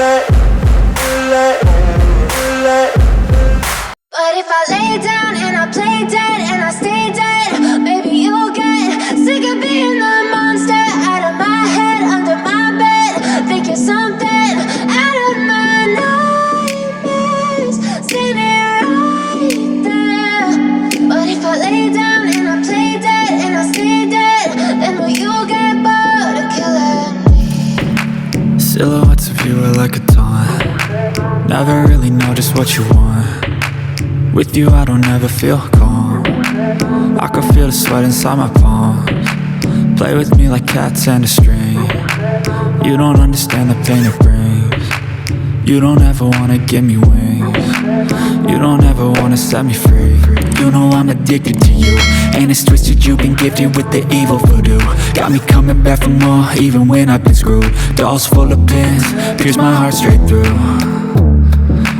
But if I lay down and I play dead and I stay dead, maybe you'll get sick of being the monster out of my head, under my bed, thinking something out of my nightmares, standing right there. But if I lay down and I play dead and I stay dead, then will you get bored of killing me? Silhouettes of you are like a taunt. Never really know just what you want. With you I don't ever feel calm. I can feel the sweat inside my palms. Play with me like cats and a string. You don't understand the pain it brings. You don't ever wanna give me wings. You don't ever wanna set me free. You know I'm addicted to you, and it's twisted, you've been gifted with the evil voodoo. Got me coming back for more, even when I've been screwed. Dolls full of pins, pierce my heart straight through.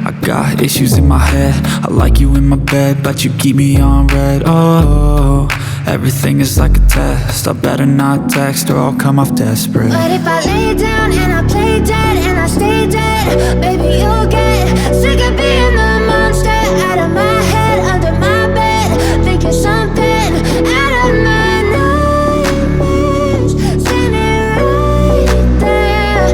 I got issues in my head, I like you in my bed, but you keep me on red. Oh, everything is like a test, I better not text or I'll come off desperate. But if I lay down and I play dead and I stay dead, maybe you'll get sick of being the monster out of my head, under my bed, thinking something out of my nightmares, standing right there.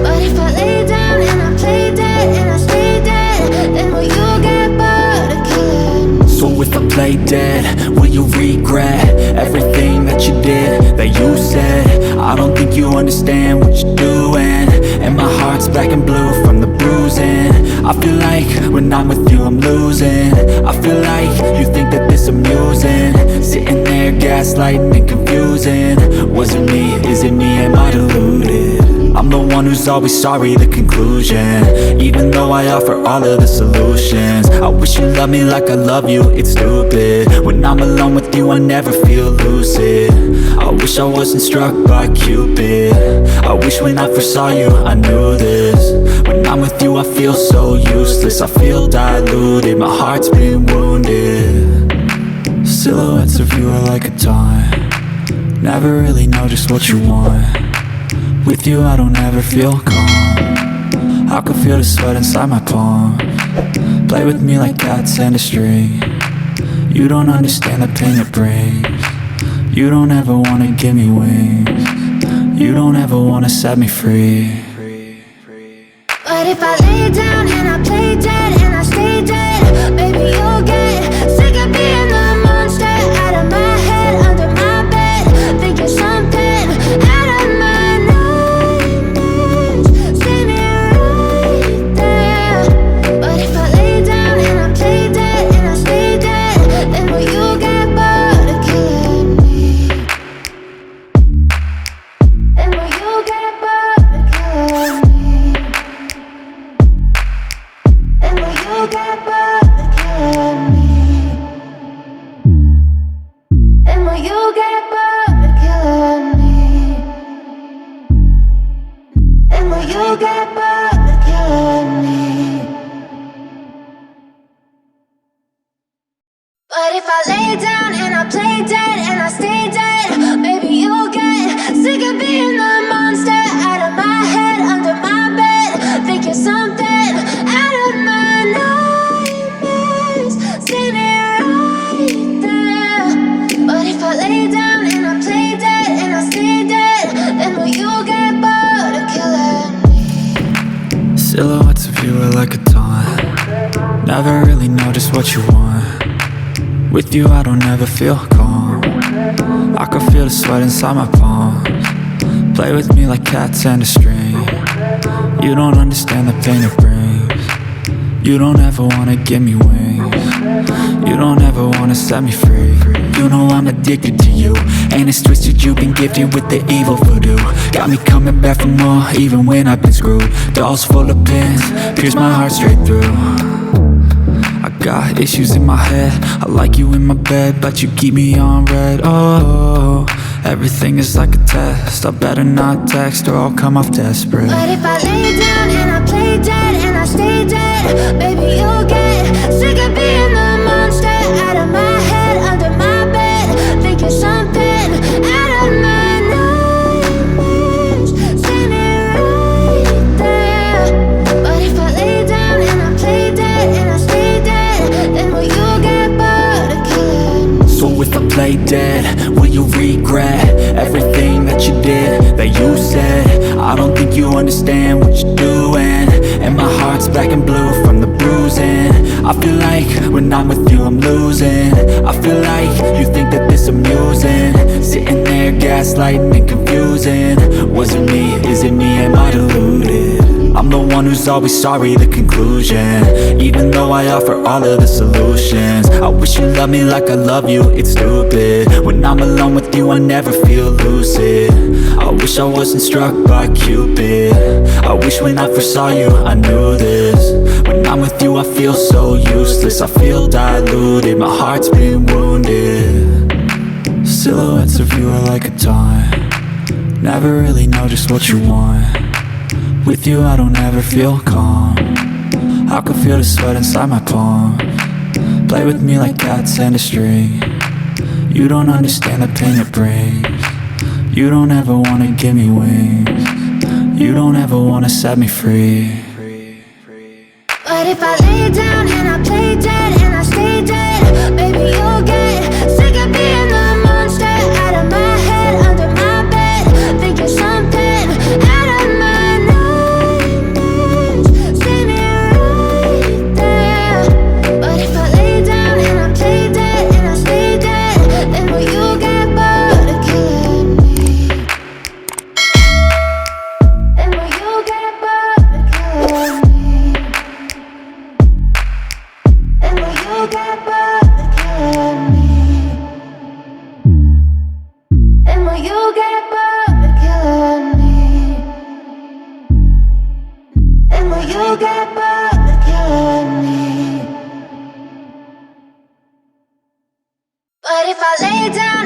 But if I lay down and I play dead and I stay dead, then will you get bored of killing me? So if I play dead, will you regret everything that you did, that you said? I don't think you understand what you're doing, and my heart's black and blue from the bruising. I feel like when I'm with you I'm losing. I feel like you think that this amusing, sitting there gaslighting and confusing. Was it me? Is it me? Am I deluded? I'm the one who's always sorry, the conclusion, even though I offer all of the solutions. I wish you loved me like I love you, it's stupid. When I'm alone with you I never feel lucid. I wish I wasn't struck by Cupid. I wish when I first saw you I knew this. When I'm with you I feel so useless, I feel diluted, my heart's been wounded. Silhouettes of you are like a taunt. Never really know just what you want. With you I don't ever feel calm. I can feel the sweat inside my palms. Play with me like cats and a string. You don't understand the pain it brings. You don't ever wanna give me wings. You don't ever wanna set me free. But if I lay down and I play dead and I stay dead, maybe you'll get sick of being the monster out of my head, under my bed, thinking something out of my nightmares, standing right there. But if I lay down and I play dead and I stay dead, then will you get bored of killing me? Then will you get bored of killing me? Then will you get bored of killing me? Then will you get bored of killing me? Then will you get bored of killing me? But if I lay down and I play dead and I stay dead, maybe you'll get sick of being the monster out of my head, under my bed, thinking something out of my nightmares, standing right there. But if I lay down and I play dead and I stay dead, then will you get bored of killing me? Silhouettes of you are like a taunt. Never really know just what you want. With you I don't ever feel calm. I can feel the sweat inside my palms. Play with me like cats and a string. You don't understand the pain it brings. You don't ever wanna give me wings. You don't ever wanna set me free. You know I'm addicted to you, and it's twisted, you've been gifted with the evil voodoo. Got me coming back for more, even when I've been screwed. Dolls full of pins, pierce my heart straight through. I got issues in my head, I like you in my bed, but you keep me on red. Oh, everything is like a test, I better not text or I'll come off desperate. But if I lay down and I play dead and I stay dead, maybe you'll get sick of being the monster out of my head, under my bed, thinking something out of my nightmares, standing right there. regret everything that you did, that you said? I don't think you understand what you're doing, and my heart's black and blue from the bruising. I feel like when I'm with you I'm losing. I feel like you think that this amusing, sitting there gaslighting and confusing. Was it me? Is it me? Am I deluded? I'm the one who's always sorry, the conclusion, even though I offer all of the solutions. I wish you loved me like I love you, it's stupid. When I'm alone with you I never feel lucid. I wish I wasn't struck by Cupid. I wish when I first saw you I knew this. When I'm with you I feel so useless, I feel diluted, my heart's been wounded. Silhouettes of you are like a taunt, never really know just what you want. With you I don't ever feel calm, I can feel the sweat inside my palm. Play with me like cats and a string, you don't understand the pain it brings. You don't ever wanna give me wings, you don't ever wanna set me free. But if I lay down and I play dead and I stay dead, baby you'll get sick of being the monster out of my head, under my bed, thinking something out of my nightmares. See me right there. But if I lay down and I play dead and I stay dead, then will you get bored of killing me? Then will you get bored of killing me? And will you get bored of killing me? And will you get bored of killing me? And will you get bored of killing me? But if I lay down